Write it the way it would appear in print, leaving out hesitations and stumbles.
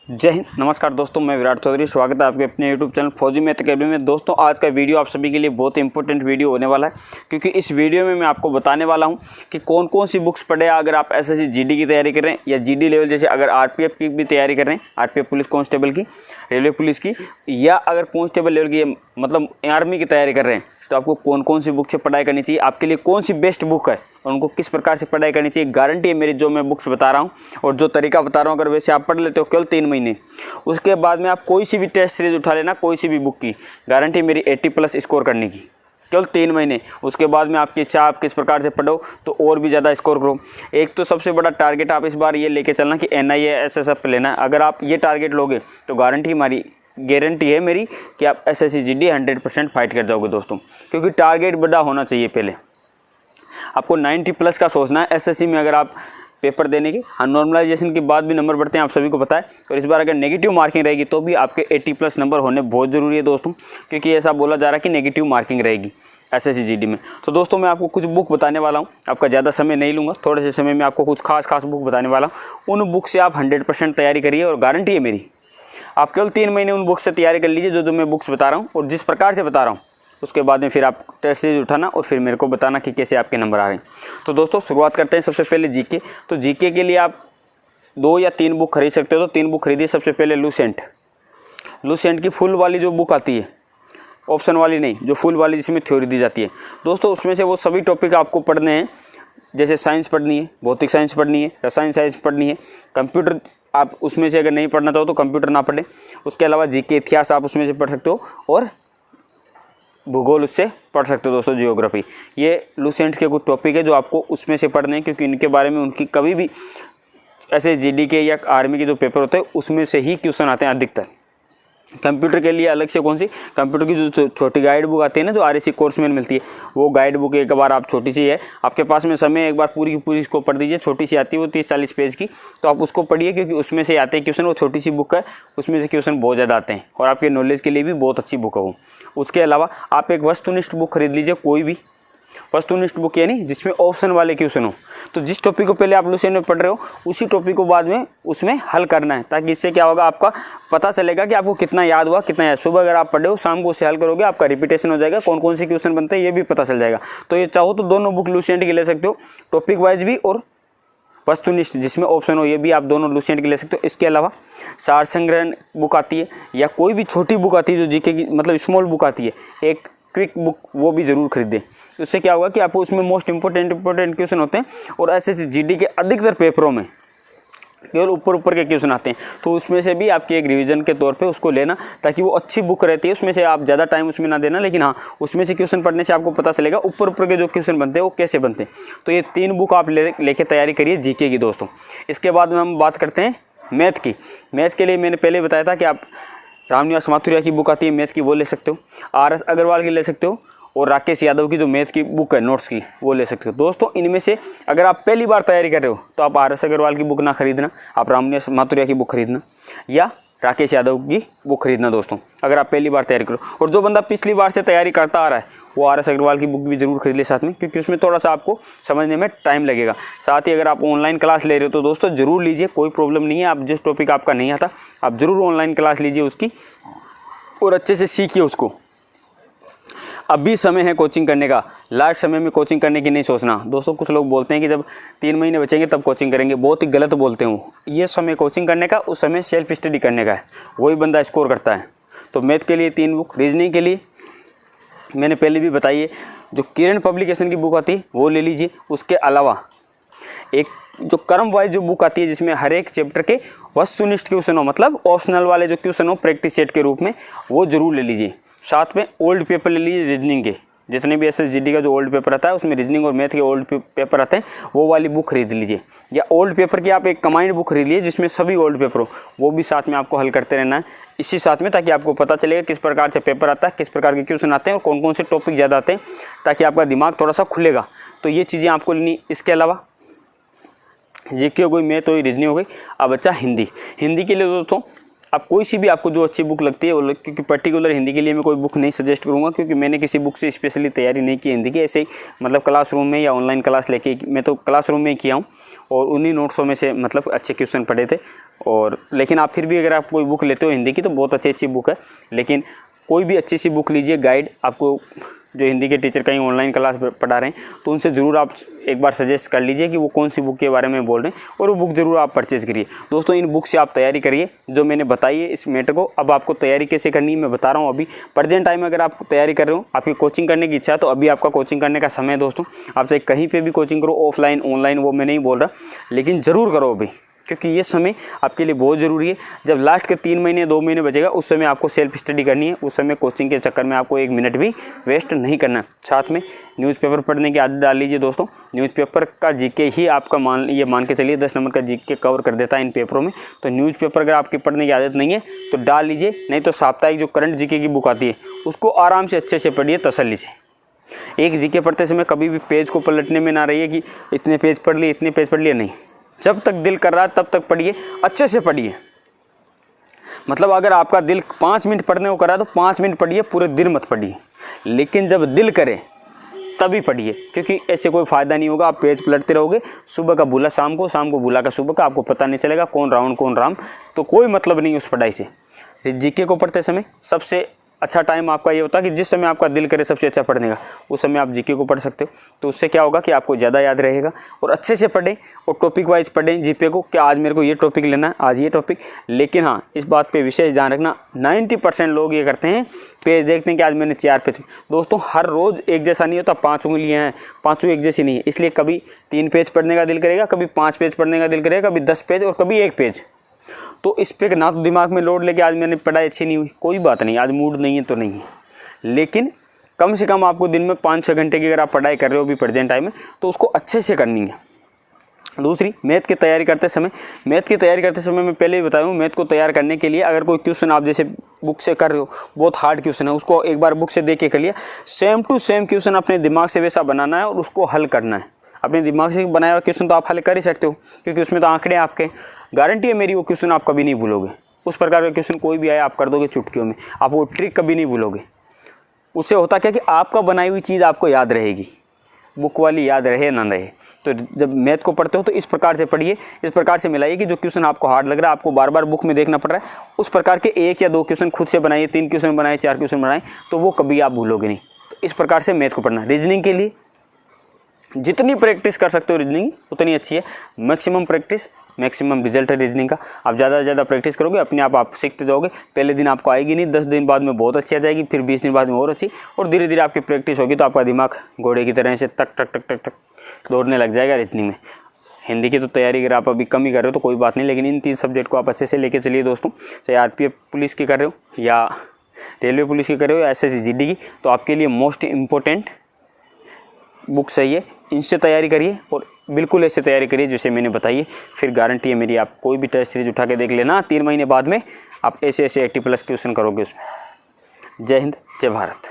जय हिंद, नमस्कार दोस्तों, मैं विराट चौधरी। स्वागत है आपके अपने यूट्यूब चैनल फौजी मैथ अकेडमी में। दोस्तों, आज का वीडियो आप सभी के लिए बहुत इंपॉर्टेंट वीडियो होने वाला है, क्योंकि इस वीडियो में मैं आपको बताने वाला हूं कि कौन कौन सी बुक्स पढ़े अगर आप एसएससी जीडी की तैयारी कर रहे हैं या जीडी लेवल, जैसे अगर आरपीएफ की भी तैयारी कर रहे हैं, आरपीएफ पुलिस कांस्टेबल की, रेलवे पुलिस की, या अगर कांस्टेबल लेवल की मतलब आर्मी की तैयारी कर रहे हैं, तो आपको कौन कौन सी बुक से पढ़ाई करनी चाहिए, आपके लिए कौन सी बेस्ट बुक है और उनको किस प्रकार से पढ़ाई करनी चाहिए। गारंटी है मेरी, जो मैं बुक्स बता रहा हूँ और जो तरीका बता रहा हूँ, अगर वैसे आप पढ़ लेते हो केवल 3 महीने, उसके बाद में आप कोई सी भी टेस्ट सीरीज उठा लेना, कोई सी भी बुक की, गारंटी मेरी 80+ स्कोर करने की, केवल 3 महीने। उसके बाद में आपकी इच्छा, आप किस प्रकार से पढ़ो तो और भी ज़्यादा स्कोर करो। एक तो सबसे बड़ा टारगेट आप इस बार ये लेके चलना कि NIA SSF लेना है। अगर आप ये टारगेट लोगे तो गारंटी है मेरी कि आप SSC GD 100% फाइट कर जाओगे दोस्तों, क्योंकि टारगेट बड़ा होना चाहिए। पहले आपको 90+ का सोचना है SSC में अगर आप पेपर देने की। हाँ, नॉर्मलाइजेशन के बाद भी नंबर बढ़ते हैं, आप सभी को पता है। और इस बार अगर नेगेटिव मार्किंग रहेगी तो भी आपके 80+ नंबर होने बहुत ज़रूरी है दोस्तों, क्योंकि ऐसा बोला जा रहा है कि नेगेटिव मार्किंग रहेगी SSC GD में। तो दोस्तों, मैं आपको कुछ बुक बताने वाला हूँ, आपका ज़्यादा समय नहीं लूँगा, थोड़े से समय में आपको कुछ खास बुक बताने वाला हूँ। उन बुक से आप 100% तैयारी करिए और गारंटी है मेरी, आप केवल 3 महीने उन बुक्स से तैयारी कर लीजिए जो मैं बुक्स बता रहा हूँ और जिस प्रकार से बता रहा हूँ। उसके बाद में फिर आप टेस्ट सीरीज उठाना और फिर मेरे को बताना कि कैसे आपके नंबर आ रहे हैं। तो दोस्तों, शुरुआत करते हैं सबसे पहले जीके। तो जीके के लिए आप 2 या 3 बुक खरीद सकते हो, तो 3 बुक खरीदिए। सबसे पहले लूसेंट की फुल वाली जो बुक आती है, ऑप्शन वाली नहीं, जो फुल वाली जिसमें थ्योरी दी जाती है दोस्तों, उसमें से वो सभी टॉपिक आपको पढ़ने हैं। जैसे साइंस पढ़नी है, भौतिक साइंस पढ़नी है, रसायन साइंस पढ़नी है, कंप्यूटर आप उसमें से अगर नहीं पढ़ना चाहो तो कंप्यूटर ना पढ़ें। उसके अलावा जीके इतिहास आप उसमें से पढ़ सकते हो और भूगोल उससे पढ़ सकते हो दोस्तों, जियोग्राफी। ये लूसेंट के कुछ टॉपिक है जो आपको उसमें से पढ़ने हैं, क्योंकि इनके बारे में उनकी कभी भी ऐसे जीडी के या आर्मी के जो पेपर होते हैं उसमें से ही क्वेश्चन आते हैं अधिकतर। कंप्यूटर के लिए अलग से कौन सी, कंप्यूटर की जो छोटी गाइड बुक आती है ना, जो RSC कोर्स में मिलती है, वो गाइड बुक एक बार आप, छोटी सी है, आपके पास में समय, एक बार पूरी की पूरी इसको पढ़ दीजिए। छोटी सी आती है वो 30-40 पेज की, तो आप उसको पढ़िए, क्योंकि उसमें से आते हैं क्वेश्चन। वो छोटी सी बुक है, उसमें से क्वेश्चन बहुत ज़्यादा आते हैं और आपके नॉलेज के लिए भी बहुत अच्छी बुक है वो। उसके अलावा आप एक वस्तुनिष्ठ बुक खरीद लीजिए, कोई भी वस्तुनिष्ठ बुक, यानी जिसमें ऑप्शन वाले क्वेश्चन हो। तो जिस टॉपिक को पहले आप लूसेंट में पढ़ रहे हो, उसी टॉपिक को बाद में उसमें हल करना है, ताकि इससे क्या होगा, आपका पता चलेगा कि आपको कितना याद हुआ, कितना याद। सुबह अगर आप पढ़े हो, शाम को उसे हल करोगे, आपका रिपीटेशन हो जाएगा, कौन कौन से क्वेश्चन बनते हैं ये भी पता चल जाएगा। तो ये चाहो तो दोनों बुक लूसेंट की ले सकते हो, टॉपिक वाइज भी और वस्तुनिष्ठ जिसमें ऑप्शन हो, ये भी आप दोनों लूसेंट की ले सकते हो। इसके अलावा सार संग्रहण बुक आती है, या कोई भी छोटी बुक आती है जो जीके की मतलब स्मॉल बुक आती है, एक क्विक बुक, वो भी ज़रूर खरीदें। उससे क्या होगा कि आपको उसमें मोस्ट इंपॉर्टेंट क्वेश्चन होते हैं, और SSC GD के अधिकतर पेपरों में केवल ऊपर के क्वेश्चन आते हैं। तो उसमें से भी आपकी एक रिवीजन के तौर पे उसको लेना, ताकि वो अच्छी बुक रहती है। उसमें से आप ज़्यादा टाइम उसमें ना देना, लेकिन हाँ, उसमें से क्वेश्चन पढ़ने से आपको पता चलेगा ऊपर के जो क्वेश्चन बनते हैं वो कैसे बनते हैं। तो ये 3 बुक आप लेके तैयारी करिए जीके की दोस्तों। इसके बाद में हम बात करते हैं मैथ की। मैथ के लिए मैंने पहले बताया था कि आप रामनिवास माथुरिया की बुक आती है मैथ की, वो ले सकते हो। RS अग्रवाल की ले सकते हो, और राकेश यादव की जो मैथ की बुक है नोट्स की, वो ले सकते हो दोस्तों। इनमें से अगर आप पहली बार तैयारी कर रहे हो तो आप RS अग्रवाल की बुक ना खरीदना, आप रामनिवास माथुरिया की बुक खरीदना या राकेश यादव की बुक खरीदना दोस्तों, अगर आप पहली बार तैयारी करो। और जो बंदा पिछली बार से तैयारी करता आ रहा है, वो RS अग्रवाल की बुक भी जरूर खरीद ले साथ में, क्योंकि उसमें थोड़ा सा आपको समझने में टाइम लगेगा। साथ ही अगर आप ऑनलाइन क्लास ले रहे हो तो दोस्तों ज़रूर लीजिए, कोई प्रॉब्लम नहीं है। आप जिस टॉपिक आपका नहीं आता, आप ज़रूर ऑनलाइन क्लास लीजिए उसकी, और अच्छे से सीखिए उसको। अभी समय है कोचिंग करने का, लास्ट समय में कोचिंग करने की नहीं सोचना दोस्तों। कुछ लोग बोलते हैं कि जब 3 महीने बचेंगे तब कोचिंग करेंगे, बहुत ही गलत बोलते हैं वो। ये समय कोचिंग करने का, उस समय सेल्फ स्टडी करने का है, वही बंदा स्कोर करता है। तो मैथ के लिए 3 बुक, रीजनिंग के लिए मैंने पहले भी बताई है, जो किरण पब्लिकेशन की बुक आती है वो ले लीजिए। उसके अलावा एक जो क्रम वाइज जो बुक आती है, जिसमें हर एक चैप्टर के वस्तुनिष्ठ क्वेश्चन हो, मतलब ऑप्शनल वाले जो क्वेश्चन हो प्रैक्टिस सेट के रूप में, वो जरूर ले लीजिए। साथ में ओल्ड पेपर ले लीजिए रीजनिंग के, जितने भी SSC GD का जो ओल्ड पेपर आता है उसमें रीजनिंग और मैथ के ओल्ड पेपर आते हैं, वो वाली बुक खरीद लीजिए। या ओल्ड पेपर की आप एक कंबाइंड बुक खरीद लीजिए जिसमें सभी ओल्ड पेपर हो, वो भी साथ में आपको हल करते रहना है इसी साथ में, ताकि आपको पता चलेगा किस प्रकार से पेपर आता है, किस प्रकार के क्वेश्चन आते हैं और कौन कौन से टॉपिक ज़्यादा आते हैं, ताकि आपका दिमाग थोड़ा सा खुलेगा। तो ये चीज़ें आपको लेनी। इसके अलावा जीके हो गई, मैथ हो गई, रीजनिंग हो गई। अब अच्छा हिंदी के लिए दोस्तों आप कोई सी भी आपको जो अच्छी बुक लगती है वो, क्योंकि पर्टिकुलर हिंदी के लिए मैं कोई बुक नहीं सजेस्ट करूँगा, क्योंकि मैंने किसी बुक से स्पेशली तैयारी नहीं की हिंदी की। ऐसे ही मतलब क्लासरूम में या ऑनलाइन क्लास लेके, मैं तो क्लासरूम में ही किया हूँ और उन्हीं नोट्सों में से मतलब अच्छे क्वेश्चन पढ़े थे। और लेकिन आप फिर भी अगर आप कोई बुक लेते हो हिंदी की तो बहुत अच्छी बुक है। लेकिन कोई भी अच्छी सी बुक लीजिए, गाइड आपको जो हिंदी के टीचर कहीं ऑनलाइन क्लास पढ़ा रहे हैं तो उनसे ज़रूर आप एक बार सजेस्ट कर लीजिए कि वो कौन सी बुक के बारे में बोल रहे हैं, और वो बुक ज़रूर आप परचेज़ करिए। दोस्तों इन बुक से आप तैयारी करिए जो मैंने बताई है इस मैटर को। अब आपको तैयारी कैसे करनी है मैं बता रहा हूँ। अभी प्रेजेंट टाइम अगर आप तैयारी कर रहे हो, आपकी कोचिंग करने की इच्छा है, तो अभी आपका कोचिंग करने का समय है दोस्तों। आप चाहे कहीं पर भी कोचिंग करो, ऑफलाइन ऑनलाइन वो मैं नहीं बोल रहा, लेकिन ज़रूर करो अभी, क्योंकि ये समय आपके लिए बहुत ज़रूरी है। जब लास्ट के 3 महीने 2 महीने बचेगा उस समय आपको सेल्फ स्टडी करनी है। उस समय कोचिंग के चक्कर में आपको 1 मिनट भी वेस्ट नहीं करना। साथ में न्यूज़पेपर पढ़ने की आदत डाल लीजिए दोस्तों। न्यूज़पेपर का जीके ही आपका मान के चलिए 10 नंबर का जीके कवर कर देता है इन पेपरों में। तो न्यूज़पेपर अगर आपकी पढ़ने की आदत नहीं है तो डाल लीजिए, नहीं तो साप्ताहिक जो करंट जीके की बुक आती है उसको आराम से अच्छे से पढ़िए तसल्ली से। एक जीके पढ़ते समय कभी भी पेज को पलटने में ना रहिए कि इतने पेज पढ़ लिए इतने पेज पढ़ लिए, नहीं। जब तक दिल कर रहा है तब तक पढ़िए, अच्छे से पढ़िए। मतलब अगर आपका दिल 5 मिनट पढ़ने को कर रहा है तो 5 मिनट पढ़िए, पूरे दिन मत पढ़िए। लेकिन जब दिल करे तभी पढ़िए, क्योंकि ऐसे कोई फ़ायदा नहीं होगा। आप पेज पलटते रहोगे, सुबह का भूला शाम को भूला का सुबह का, आपको पता नहीं चलेगा कौन रावण कौन राम। तो कोई मतलब नहीं उस पढ़ाई से। जीके को पढ़ते समय सबसे अच्छा टाइम आपका ये होता है कि जिस समय आपका दिल करे सबसे अच्छा पढ़ने का, उस समय आप जीके को पढ़ सकते हो। तो उससे क्या होगा कि आपको ज़्यादा याद रहेगा। और अच्छे से पढ़ें और टॉपिक वाइज पढ़ें जीके को, क्या आज मेरे को ये टॉपिक लेना है, आज ये टॉपिक। लेकिन हाँ, इस बात पे विशेष ध्यान रखना, 90% लोग ये करते हैं, पेज देखते हैं कि आज मैंने 4 पेज। दोस्तों हर रोज़ एक जैसा नहीं होता, 5 उंगलियाँ हैं, 5 एक जैसी नहीं है। इसलिए कभी 3 पेज पढ़ने का दिल करेगा, कभी 5 पेज पढ़ने का दिल करेगा, कभी 10 पेज और कभी 1 पेज। तो इस पे ना तो दिमाग में लोड लेके आज मैंने पढ़ाई अच्छी नहीं हुई, कोई बात नहीं, आज मूड नहीं है तो नहीं है। लेकिन कम से कम आपको दिन में 5-6 घंटे की अगर आप पढ़ाई कर रहे हो अभी प्रेजेंट टाइम में, तो उसको अच्छे से करनी है। दूसरी, मैथ की तैयारी करते समय मैं पहले ही बताया हूँ, मैथ को तैयार करने के लिए अगर कोई क्वेश्चन आप जैसे बुक से कर रहे हो, बहुत हार्ड क्वेश्चन है, उसको एक बार बुक से देख के कर लिया, सेम टू सेम क्वेश्चन अपने दिमाग से वैसा बनाना है और उसको हल करना है। अपने दिमाग से बनाया हुआ क्वेश्चन तो आप हल कर ही सकते हो, क्योंकि उसमें तो आंकड़े आपके, गारंटी है मेरी वो क्वेश्चन आप कभी नहीं भूलोगे। उस प्रकार का क्वेश्चन कोई भी आया आप कर दोगे चुटकियों में, आप वो ट्रिक कभी नहीं भूलोगे। उससे होता क्या कि आपका बनाई हुई चीज़ आपको याद रहेगी, बुक वाली याद रहे ना रहे। तो जब मैथ को पढ़ते हो तो इस प्रकार से पढ़िए, इस प्रकार से मिलाइए कि जो क्वेश्चन आपको हार्ड लग रहा है, आपको बार बार बुक में देखना पड़ रहा है, उस प्रकार के 1 या 2 क्वेश्चन खुद से बनाइए, 3 क्वेश्चन बनाए, 4 क्वेश्चन बनाए, तो वो कभी आप भूलोगे नहीं। तो इस प्रकार से मैथ को पढ़ना। रीजनिंग के लिए जितनी प्रैक्टिस कर सकते हो रीजनिंग उतनी अच्छी है। मैक्सिमम प्रैक्टिस मैक्सिमम रिजल्ट है रीजनिंग का। आप ज़्यादा से ज़्यादा प्रैक्टिस करोगे, अपने आप सीखते जाओगे। पहले दिन आपको आएगी नहीं, 10 दिन बाद में बहुत अच्छी आ जाएगी, फिर 20 दिन बाद में और अच्छी, और धीरे धीरे आपकी प्रैक्टिस होगी तो आपका दिमाग घोड़े की तरह से टक टक टक टक टक दौड़ने लग जाएगा रीजनिंग में। हिंदी की तो तैयारी अगर आप अभी कम ही कर रहे हो तो कोई बात नहीं, लेकिन इन 3 सब्जेक्ट को आप अच्छे से लेके चलिए दोस्तों। चाहे आरपीएफ पुलिस की कर रहे हो या रेलवे पुलिस की कर रहे हो या एसएससी जीडी की, तो आपके लिए मोस्ट इम्पोर्टेंट बुक सही है। इनसे तैयारी करिए और बिल्कुल ऐसे तैयारी करिए जैसे मैंने बताई है। फिर गारंटी है मेरी, आप कोई भी टेस्ट सीरीज उठा के देख लेना, 3 महीने बाद में आप ऐसे 80+ क्वेश्चन करोगे उसमें। जय हिंद, जय भारत।